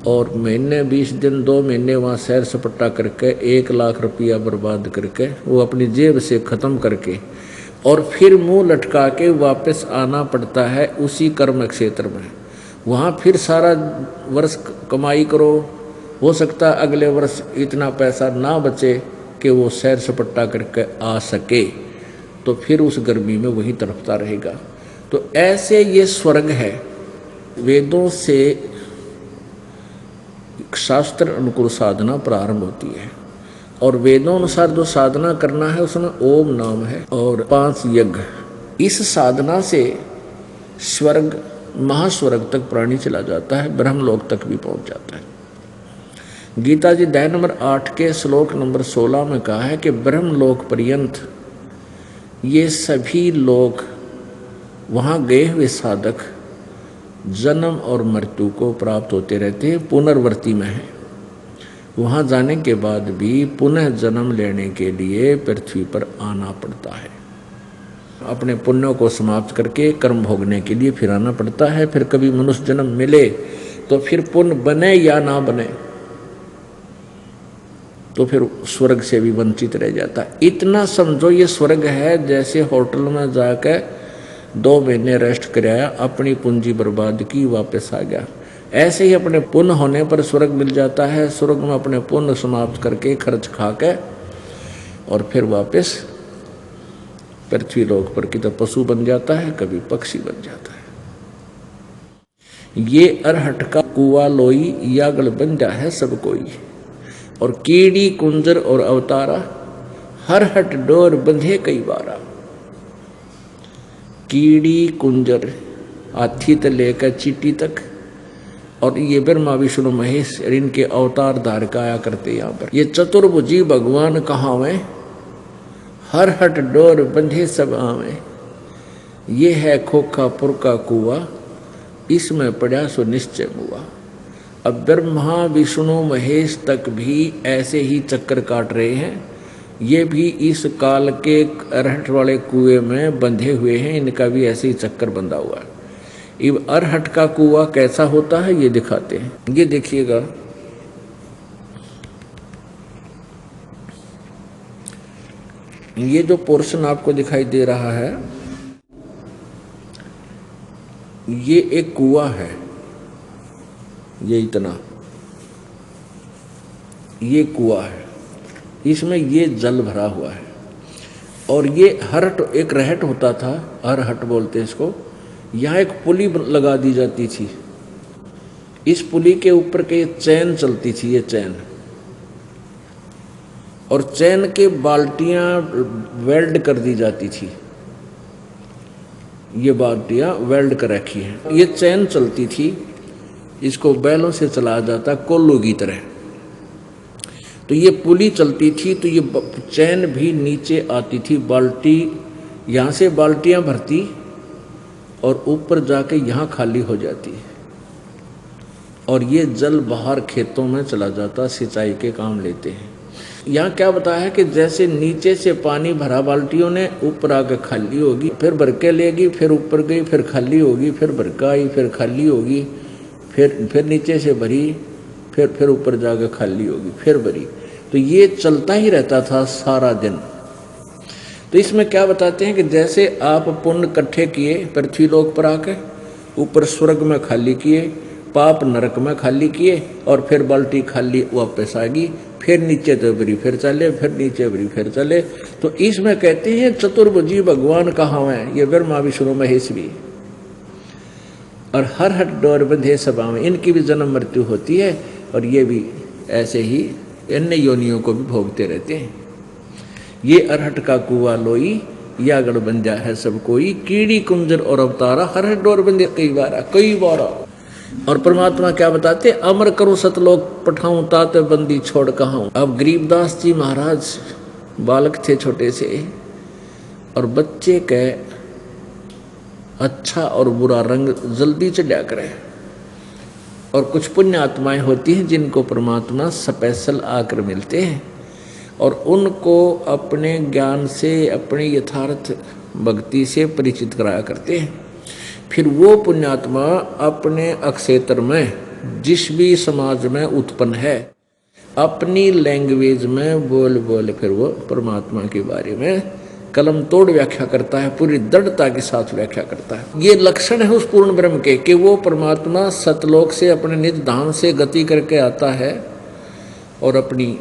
Speaker 2: और महीने 20 दिन 2 महीने वहाँ सैर सपट्टा करके 1 लाख रुपया बर्बाद करके वो अपनी जेब से ख़त्म करके और फिर मुंह लटका के वापस आना पड़ता है उसी कर्म क्षेत्र में। वहाँ फिर सारा वर्ष कमाई करो, हो सकता है अगले वर्ष इतना पैसा ना बचे कि वो सैर सपट्टा करके आ सके, तो फिर उस गर्मी में वही तड़पता रहेगा। तो ऐसे ये स्वर्ग है। वेदों से शास्त्र अनुकूल साधना प्रारंभ होती है और वेदों अनुसार जो साधना करना है उसमें ओम नाम है और 5 यज्ञ। इस साधना से स्वर्ग महास्वर्ग तक प्राणी चला जाता है, ब्रह्मलोक तक भी पहुंच जाता है। गीता जी अध्याय नंबर 8 के श्लोक नंबर 16 में कहा है कि ब्रह्मलोक पर्यंत ये सभी लोग वहाँ गए हुए साधक जन्म और मृत्यु को प्राप्त होते रहते हैं, पुनर्वर्ती में है। वहाँ जाने के बाद भी पुनः जन्म लेने के लिए पृथ्वी पर आना पड़ता है, अपने पुण्यों को समाप्त करके कर्म भोगने के लिए फिर आना पड़ता है। फिर कभी मनुष्य जन्म मिले तो फिर पुण्य बने या ना बने तो फिर स्वर्ग से भी वंचित रह जाता है। इतना समझो ये स्वर्ग है जैसे होटल में जाकर 2 महीने रेस्ट कराया, अपनी पूंजी बर्बाद की, वापस आ गया। ऐसे ही अपने पुण्य होने पर स्वर्ग मिल जाता है, स्वर्ग में अपने पुण्य समाप्त करके खर्च खा के और फिर वापस पृथ्वी लोक पर की तो पशु बन जाता है, कभी पक्षी बन जाता है। ये अरहट का कुआ लोई यागल बन जा है सब कोई, और कीड़ी कुंजर और अवतारा हर हट डोर बंधे कई बारा। कीड़ी कुंजर हाथी से लेकर चींटी तक, और ये ब्रह्मा विष्णु महेश इनके अवतार धार का आया करते यहाँ पर। ये चतुर्भुजी भगवान कहाँ में हर हट डोर बंधे सब आवे। ये है खोखापुर का कुआ, इसमें पड़ा सो निश्चय हुआ। अब ब्रह्मा विष्णु महेश तक भी ऐसे ही चक्कर काट रहे हैं, ये भी इस काल के अरहट वाले कुएं में बंधे हुए हैं, इनका भी ऐसे ही चक्कर बंधा हुआ है। अब अरहट का कुआं कैसा होता है ये दिखाते हैं। ये देखिएगा, ये जो पोर्शन आपको दिखाई दे रहा है ये एक कुआं है, ये इतना ये कुआं है, इसमें ये जल भरा हुआ है। और ये हरहट एक रहट होता था, हरहट बोलते हैं इसको। यहाँ एक पुली लगा दी जाती थी, इस पुली के ऊपर के चैन चलती थी, ये चैन, और चैन के बाल्टियां वेल्ड कर दी जाती थी। ये बाल्टियां वेल्ड कर रखी हैं। ये चैन चलती थी, इसको बैलों से चलाया जाता कोल्लू की तरह। तो ये पुली चलती थी तो ये चैन भी नीचे आती थी, बाल्टी यहाँ से बाल्टियां भरती और ऊपर जाके यहाँ खाली हो जाती है, और ये जल बाहर खेतों में चला जाता, सिंचाई के काम लेते हैं। यहाँ क्या बताया है कि जैसे नीचे से पानी भरा बाल्टियों ने, ऊपर आकर खाली होगी, फिर भर के लेगी, फिर ऊपर गई, फिर खाली होगी, फिर भर के आई, फिर खाली होगी, फिर नीचे से भरी, फिर ऊपर जाकर खाली होगी, फिर भरी। तो ये चलता ही रहता था सारा दिन। तो इसमें क्या बताते हैं कि जैसे आप पुण्य इकट्ठे किए पृथ्वी लोक पर आके, ऊपर स्वर्ग में खाली किए, पाप नरक में खाली किए, और फिर बाल्टी खाली वापस आ गई, फिर नीचे तो बरी फिर चले, फिर नीचे बरी फिर चले। तो इसमें कहते हैं चतुर्भुजी भगवान कहाँ है, ये ब्रह्मा विष्णु महेश भी, और हर हट डोर बंधे सभा में, इनकी भी जन्म मृत्यु होती है और ये भी ऐसे ही अन्य योनियों को भी भोगते रहते हैं। ये अरहट का कुआ लोई, या गढ़ बंजा है सब कोई, कीड़ी कुंजर और अवतारा, हर हट डोर बंधे कई बार। और परमात्मा क्या बताते, अमर करूं सतलोक पठाऊं, तात बंदी छोड़ कहाऊं। अब गरीबदास जी महाराज बालक थे छोटे से, और बच्चे के अच्छा और बुरा रंग जल्दी चढ़ा करे, और कुछ पुण्य आत्माएं होती हैं जिनको परमात्मा स्पेशल आकर मिलते हैं और उनको अपने ज्ञान से, अपने यथार्थ भक्ति से परिचित कराया करते हैं। फिर वो पुण्यात्मा अपने अक्षेत्र में जिस भी समाज में उत्पन्न है, अपनी लैंग्वेज में बोल बोल फिर वो परमात्मा के बारे में कलम तोड़ व्याख्या करता है, पूरी दृढ़ता के साथ व्याख्या करता है। ये लक्षण है उस पूर्ण ब्रह्म के कि वो परमात्मा सतलोक से अपने निज धाम से गति करके आता है और अपनी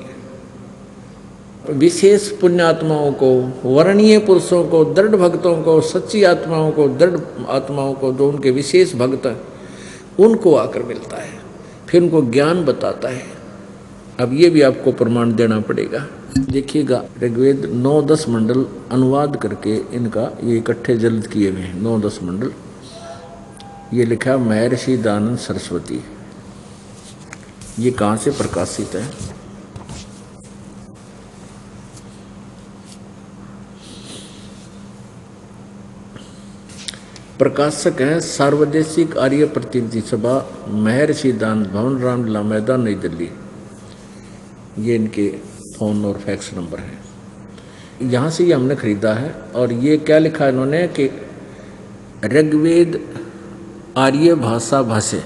Speaker 2: विशेष पुण्यात्माओं को, वर्णीय पुरुषों को, दृढ़ भक्तों को, सच्ची आत्माओं को, दृढ़ आत्माओं को, जो उनके विशेष भक्त हैं, उनको आकर मिलता है, फिर उनको ज्ञान बताता है। अब ये भी आपको प्रमाण देना पड़ेगा। देखिएगा ऋग्वेद 9-10 मंडल अनुवाद करके इनका ये इकट्ठे जल्द किए हुए हैं, 9-10 मंडल। ये लिखा महर्षि दयानंद सरस्वती। ये कहाँ से प्रकाशित है? प्रकाशक हैं सार्वदेशिक आर्य प्रतिनिधि सभा, महर्षि दयानंद भवन, रामलीला मैदान, नई दिल्ली। ये इनके फ़ोन और फैक्स नंबर है। यहाँ से ये हमने ख़रीदा है। और ये क्या लिखा है इन्होंने कि ऋग्वेद आर्य भाषा भाष्य,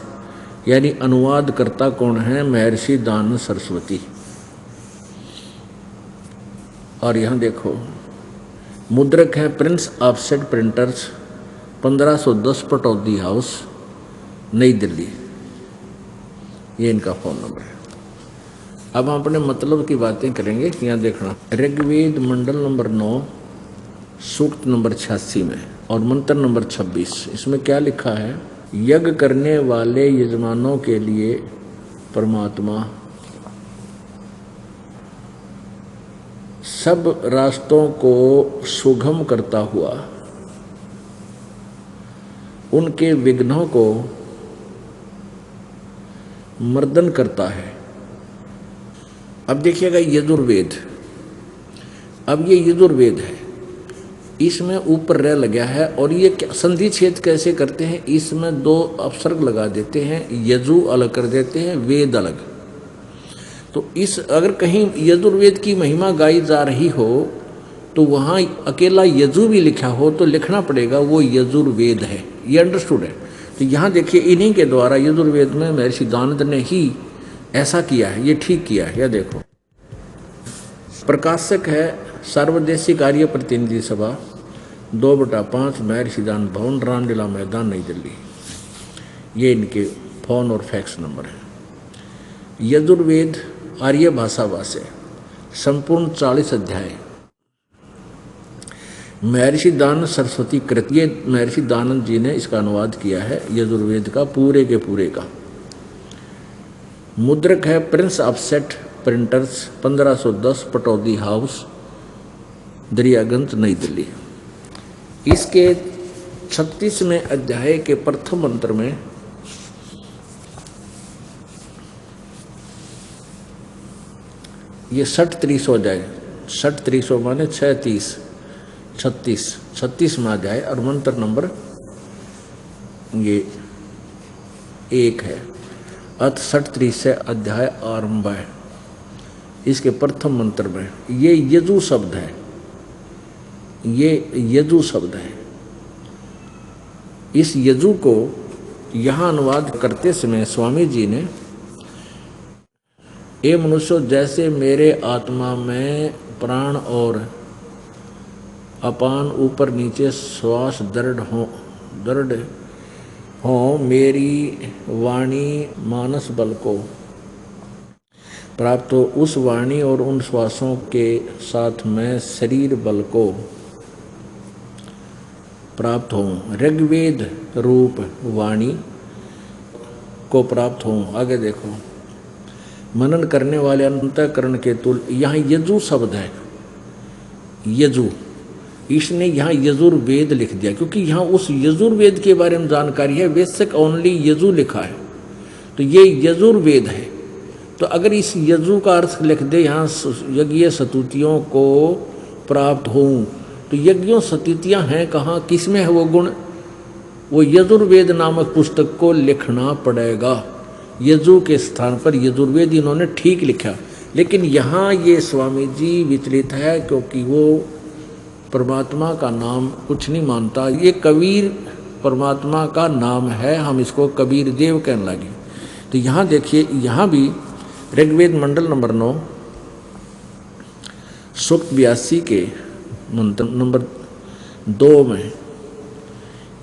Speaker 2: यानी अनुवाद करता कौन है? महर्षि दयानंद सरस्वती। और यहाँ देखो मुद्रक है Prince offset printers, 1510 Pataudi house, नई दिल्ली। ये इनका फ़ोन नंबर है। अब हम अपने मतलब की बातें करेंगे। यहाँ देखना ऋग्वेद मंडल नंबर 9 सूक्त नंबर 86 में और मंत्र नंबर 26, इसमें क्या लिखा है? यज्ञ करने वाले यजमानों के लिए परमात्मा सब रास्तों को सुगम करता हुआ उनके विघ्नों को मर्दन करता है। अब देखिएगा यजुर्वेद, अब ये यजुर्वेद है, इसमें ऊपर रह लगा है और ये संधि छेद कैसे करते हैं? इसमें 2 अपसर्ग लगा देते हैं, यजु अलग कर देते हैं, वेद अलग। तो इस अगर कहीं यजुर्वेद की महिमा गाई जा रही हो तो वहाँ अकेला यजु भी लिखा हो तो लिखना पड़ेगा वो यजुर्वेद है। ये अंडरस्टूड है। तो यहाँ देखिए इन्हीं के द्वारा यजुर्वेद में महर्षि दयानंद ने ही ऐसा किया है, ये ठीक किया है। यह देखो प्रकाशक है सार्वदेशिक आर्य प्रतिनिधि सभा, 2/5 महर्षि दयानंद भवन, रामलीला मैदान, नई दिल्ली। ये इनके फ़ोन और फैक्स नंबर है। यजुर्वेद आर्य भाषा भाष्य संपूर्ण 40 अध्याय, महर्षि दयानंद सरस्वती कृत। ये महर्षि दयानंद जी ने इसका अनुवाद किया है यजुर्वेद का पूरे के पूरे का। मुद्रक है Prince offset printers, 1510 Pataudi house, Daryaganj, नई दिल्ली। इसके 36वें अध्याय के प्रथम मंत्र में ये 60-30 हो जाए, 60-30 माने 6-30, 36 में अध्याय और मंत्र नंबर ये 1 है। अथ 60-30 से अध्याय आरंभ है। इसके प्रथम मंत्र में ये यजु शब्द है, ये यजु शब्द है। इस यजु को यहाँ अनुवाद करते समय स्वामी जी ने, ए मनुष्य जैसे मेरे आत्मा में प्राण और अपान ऊपर नीचे श्वास दृढ़ हो, मेरी वाणी मानस बल को प्राप्त हो उस वाणी और उन श्वासों के साथ मैं शरीर बल को प्राप्त हूँ, ऋग्वेद रूप वाणी को प्राप्त हूँ। आगे देखो, मनन करने वाले अंतःकरण के तुल, यहाँ यजु शब्द है, यजु, इसने यहाँ यजुर्वेद लिख दिया क्योंकि यहाँ उस यजुर्वेद के बारे में जानकारी है। वैश्विक ओनली यजु लिखा है तो ये यजुर्वेद है। तो अगर इस यजु का अर्थ लिख दे यहाँ यज्ञ स्तुतियों को प्राप्त हों, तो यज्ञों स्तुतियाँ हैं कहाँ, किसमें है वो गुण? वो यजुर्वेद नामक पुस्तक को लिखना पड़ेगा। यजु के स्थान पर यजुर्वेद इन्होंने ठीक लिखा, लेकिन यहाँ ये स्वामी जी विचलित है क्योंकि वो परमात्मा का नाम कुछ नहीं मानता। ये कबीर परमात्मा का नाम है, हम इसको कबीर देव कहने लगे। तो यहाँ देखिए, यहाँ भी ऋग्वेद मंडल नंबर 9 सूक्त 82 के मंत्र नंबर 2 में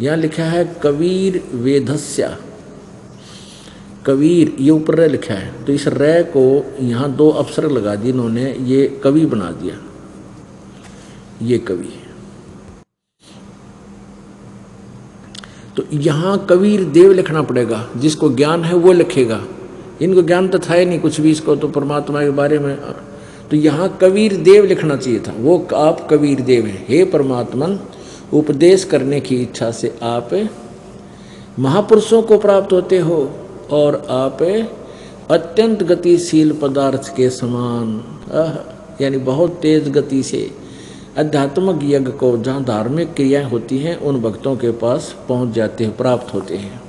Speaker 2: यहाँ लिखा है कबीर वेदस्या। कबीर ये ऊपर रे लिखा है, तो इस रे को यहाँ 2 अक्षर लगा दिए इन्होंने, ये कवि बना दिया, ये कवि। तो यहाँ कबीर देव लिखना पड़ेगा, जिसको ज्ञान है वो लिखेगा। इनको ज्ञान तो था ही नहीं कुछ भी इसको तो परमात्मा के बारे में, तो यहाँ कबीर देव लिखना चाहिए था। वो आप कबीर देव हैं, हे परमात्मन उपदेश करने की इच्छा से आप महापुरुषों को प्राप्त होते हो और आप अत्यंत गतिशील पदार्थ के समान, यानी बहुत तेज गति से आध्यात्मिक यज्ञ को, जहाँ धार्मिक क्रियाएं होती हैं, उन भक्तों के पास पहुँच जाते हैं, प्राप्त होते हैं।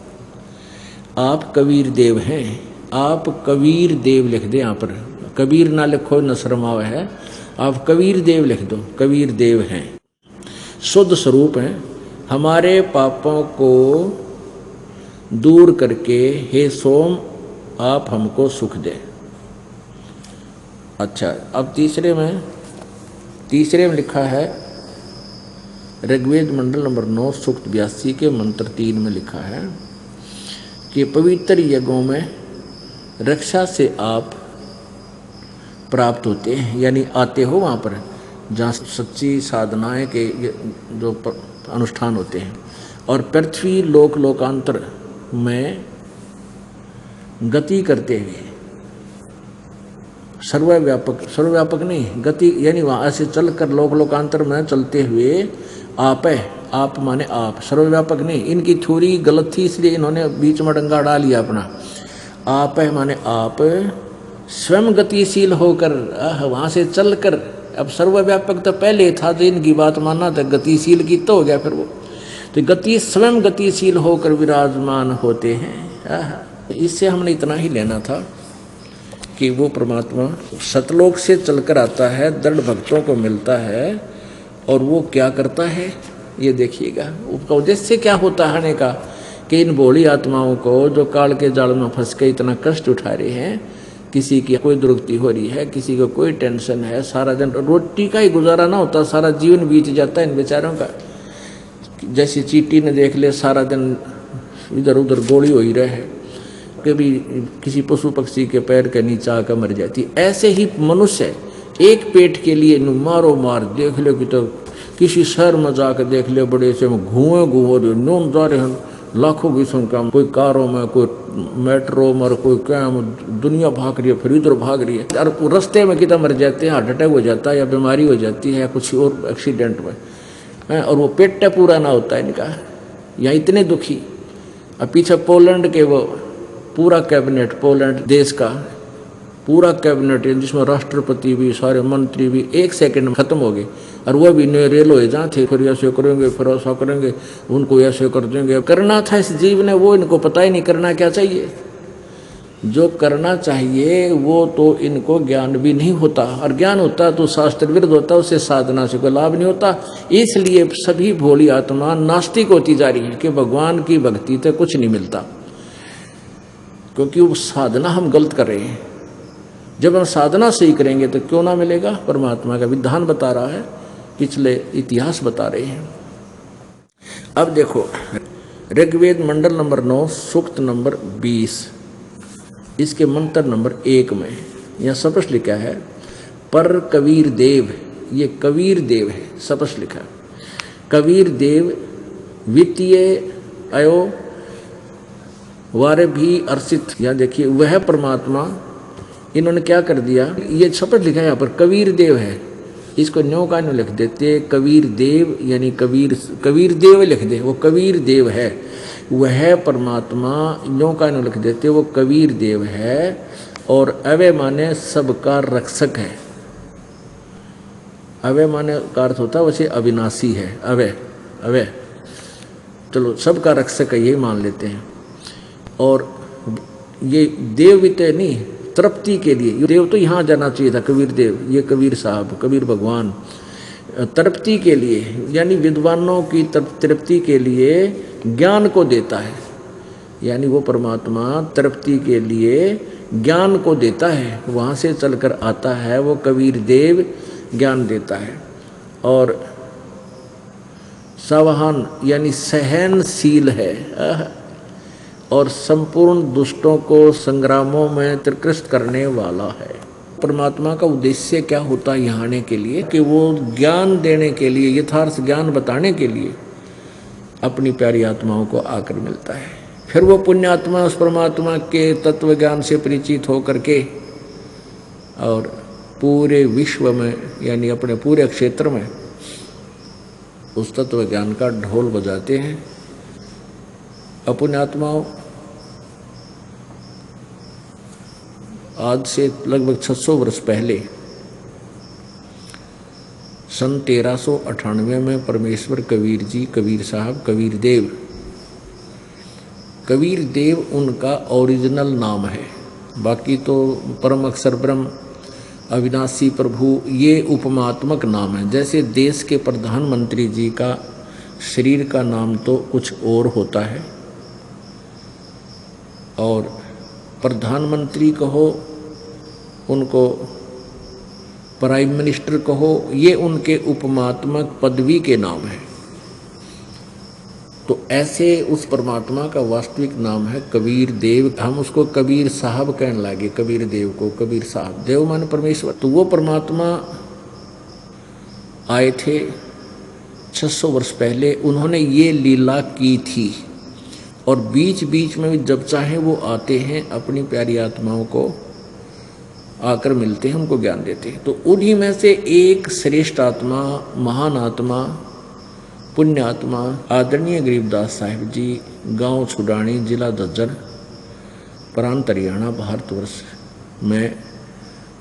Speaker 2: आप कबीर देव हैं, आप कबीर देव लिख दें। यहाँ पर कबीर ना लिखो, न शर्माव है, आप कबीर देव लिख दो। कबीर देव हैं, शुद्ध स्वरूप हैं, हमारे पापों को दूर करके हे सोम आप हमको सुख दे। अच्छा, अब तीसरे में लिखा है ऋग्वेद मंडल नंबर 9 सूक्त 82 के मंत्र 3 में लिखा है कि पवित्र यज्ञों में रक्षा से आप प्राप्त होते हैं, यानी आते हो वहाँ पर जहाँ सच्ची साधनाएं के जो अनुष्ठान होते हैं, और पृथ्वी लोकांतर में गति करते हुए, सर्वव्यापक नहीं, गति यानी वहाँ ऐसे चल कर लोकांतर में चलते हुए आप माने आप, सर्वव्यापक नहीं। इनकी थ्योरी गलत थी, इसलिए इन्होंने बीच में डंगा डाल लिया अपना। आप है माने आप स्वयं गतिशील होकर वहाँ से चल कर, अब सर्वव्यापक तो पहले था, जो इनकी बात मानना था, गतिशील की तो हो गया फिर वो, तो गति स्वयं गतिशील होकर विराजमान होते हैं। इससे हमने इतना ही लेना था कि वो परमात्मा सतलोक से चलकर आता है, दृढ़ भक्तों को मिलता है, और वो क्या करता है ये देखिएगा। उसका उद्देश्य क्या होता है आने का, कि इन भोली आत्माओं को जो काल के जाल में फंस के इतना कष्ट उठा रहे हैं, किसी की कोई दुर्गति हो रही है, किसी को कोई टेंशन है, सारा दिन रोटी का ही गुजारा ना होता, सारा जीवन बीत जाता है इन बेचारों का। जैसे चींटी ने देख ले, सारा दिन इधर उधर गोली हो ही रहे, कभी किसी पशु पक्षी के पैर के नीचे आकर मर जाती। ऐसे ही मनुष्य एक पेट के लिए मारो मार देख ले, कि तो किसी शहर में जाकर देख ले, बड़े से घुए नून जा रहे हैं लाखों की संख्या में, कोई कारों में, कोई मेट्रो में, कोई क्या दुनिया भाग रही है, फिर इधर भाग रही है, और रास्ते में कितना मर जाते हैं, हार्ट अटैक हो जाता है, या बीमारी हो जाती है, या कुछ और एक्सीडेंट में, और वो पेट पूरा ना होता है इनका, यहाँ इतने दुखी। अब पीछे पोलैंड के वो पूरा कैबिनेट, पोलैंड देश का पूरा कैबिनेट, जिसमें राष्ट्रपति भी, सारे मंत्री भी 1 सेकंड में खत्म हो गए, और वो भी रेल हो जहाँ थे, फिर ऐसे करेंगे, फिर ऐसा करेंगे, उनको ऐसे कर देंगे। करना था इस जीव ने, वो इनको पता ही नहीं करना क्या चाहिए। जो करना चाहिए वो तो इनको ज्ञान भी नहीं होता, और ज्ञान होता तो शास्त्र विरुद्ध होता, उससे साधना से कोई लाभ नहीं होता। इसलिए सभी भोली आत्मा नास्तिक होती जा रही है कि भगवान की भक्ति से कुछ नहीं मिलता, क्योंकि वो साधना हम गलत कर रहे हैं। जब हम साधना सही करेंगे तो क्यों ना मिलेगा। परमात्मा का विधान बता रहा है, पिछले इतिहास बता रहे हैं। अब देखो ऋग्वेद मंडल नंबर 9 सूक्त नंबर 20, इसके मंत्र नंबर 1 में यहाँ स्पष्ट लिखा है पर कबीर देव, ये कबीर देव है, स्पष्ट लिखा है कबीर देव वित्तीय अयो वारे भी अर्षित। यहाँ देखिए वह परमात्मा, इन्होंने क्या कर दिया, ये स्पष्ट लिखा है यहाँ पर कबीर देव है, इसको न्यो का न्यो लिख देते कबीर देव, यानी कबीर देव लिख दे, वो कबीर देव है, वह परमात्मा न्यो का न्यो लिख देते वो कबीर देव है। और अवय माने सबका रक्षक है, अवय माने का अर्थ होता है वैसे अविनाशी है, अवय चलो सबका रक्षक है, यही मान लेते हैं। और ये देव भी तो नहीं, तृप्ति के लिए, देव तो यहाँ जाना चाहिए था कबीर देव, ये कबीर साहब कबीर भगवान तृप्ति के लिए, यानी विद्वानों की तृप्ति के लिए ज्ञान को देता है, यानी वो परमात्मा तृप्ति के लिए ज्ञान को देता है, वहाँ से चलकर आता है वो कबीर देव ज्ञान देता है। और सावहान यानी सहनशील है और संपूर्ण दुष्टों को संग्रामों में त्रिकृष्ट करने वाला है। परमात्मा का उद्देश्य क्या होता है यहाँ आने के लिए, कि वो ज्ञान देने के लिए, यथार्थ ज्ञान बताने के लिए अपनी प्यारी आत्माओं को आकर मिलता है। फिर वो पुण्यात्मा उस परमात्मा के तत्व ज्ञान से परिचित होकर के और पूरे विश्व में यानी अपने पूरे क्षेत्र में उस तत्व ज्ञान का ढोल बजाते हैं। पुण्यात्माओं आज से लगभग 600 वर्ष पहले सन 1398 में परमेश्वर कबीर जी, कबीर साहब, कबीर देव उनका ओरिजिनल नाम है, बाकी तो परम अक्षर ब्रह्म, अविनाशी प्रभु ये उपमात्मक नाम है। जैसे देश के प्रधानमंत्री जी का शरीर का नाम तो कुछ और होता है, और प्रधानमंत्री कहो, उनको प्राइम मिनिस्टर कहो, ये उनके उपमात्मक पदवी के नाम है। तो ऐसे उस परमात्मा का वास्तविक नाम है कबीर देव। हम उसको कबीर साहब कहने लगे, कबीर देव को कबीर साहब, देव माने परमेश्वर। तो वो परमात्मा आए थे 600 वर्ष पहले, उन्होंने ये लीला की थी, और बीच बीच में भी जब चाहे वो आते हैं, अपनी प्यारी आत्माओं को आकर मिलते हैं, उनको ज्ञान देते हैं। तो उन्हीं में से एक श्रेष्ठ आत्मा, महान आत्मा, पुण्य आत्मा आदरणीय गरीबदास साहिब जी, गांव छुडानी, जिला झज्जर, प्रांत हरियाणा, भारतवर्ष में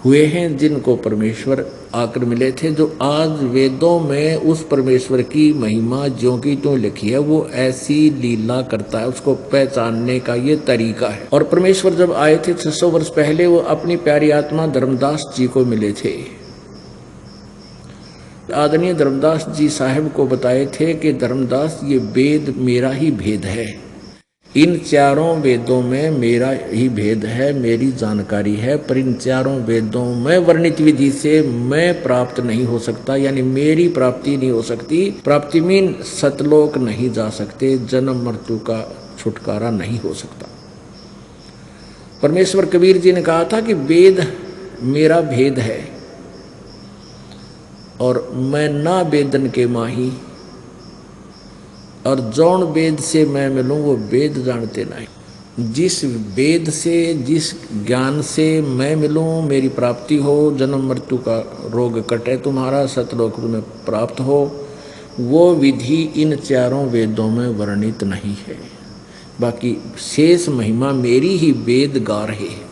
Speaker 2: हुए हैं, जिनको परमेश्वर आकर मिले थे। जो आज वेदों में उस परमेश्वर की महिमा ज्यों की त्यों लिखी है, वो ऐसी लीला करता है, उसको पहचानने का ये तरीका है। और परमेश्वर जब आए थे 600 वर्ष पहले, वो अपनी प्यारी आत्मा धर्मदास जी को मिले थे। आदरणीय धर्मदास जी साहब को बताए थे कि धर्मदास, ये वेद मेरा ही भेद है, इन चारों वेदों में मेरा ही भेद है, मेरी जानकारी है, पर इन चारों वेदों में वर्णित विधि से मैं प्राप्त नहीं हो सकता, यानी मेरी प्राप्ति नहीं हो सकती। प्राप्ति मीन सतलोक नहीं जा सकते, जन्म मृत्यु का छुटकारा नहीं हो सकता। परमेश्वर कबीर जी ने कहा था कि वेद मेरा भेद है और मैं ना वेदन के माही, और जौन वेद से मैं मिलूं वो वेद जानते नहीं। जिस वेद से, जिस ज्ञान से मैं मिलूं, मेरी प्राप्ति हो, जन्म मृत्यु का रोग कटे, तुम्हारा सतलोक में प्राप्त हो, वो विधि इन चारों वेदों में वर्णित नहीं है। बाकी शेष महिमा मेरी ही वेद गा रहे हैं।